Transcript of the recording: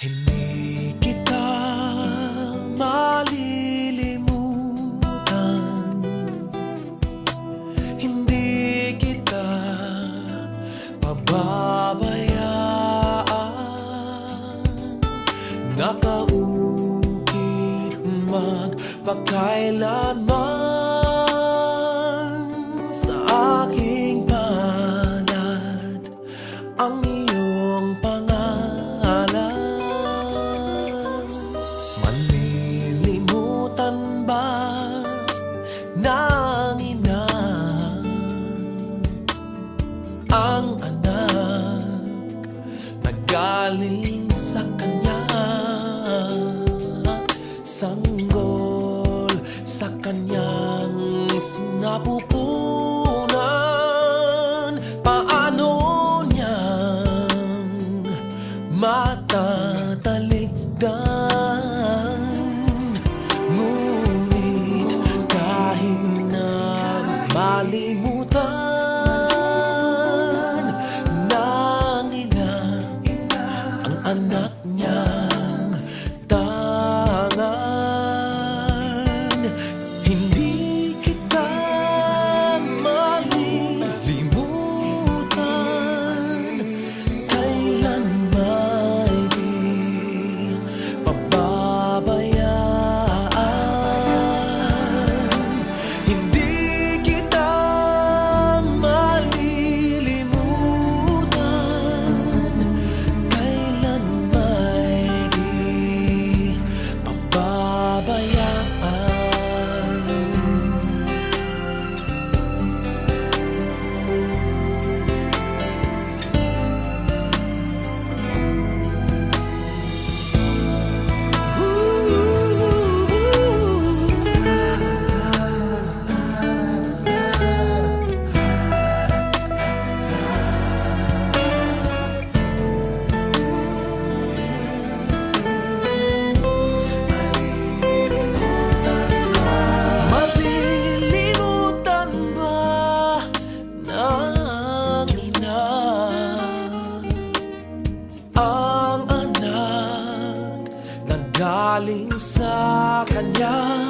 Hindi kita malilimutan, hindi kita pababayaan. Nakaukit magpakailanman sa aking palad ang iyong pangalan. Malilimutan ba ng ina ang anak na galing sa kanya? Sanggol sa kanyang sinapupunan, paano niyang matatalikdan? Ngunit kahit na malimutan ng ina ang anak niyang tangan, hindi kita malilimutan, kailan may di pababayaan. Hindi kita malilimutan, kailan may di pababayaan. Malilimutan ba ng ina ang anak na galing sa kanya?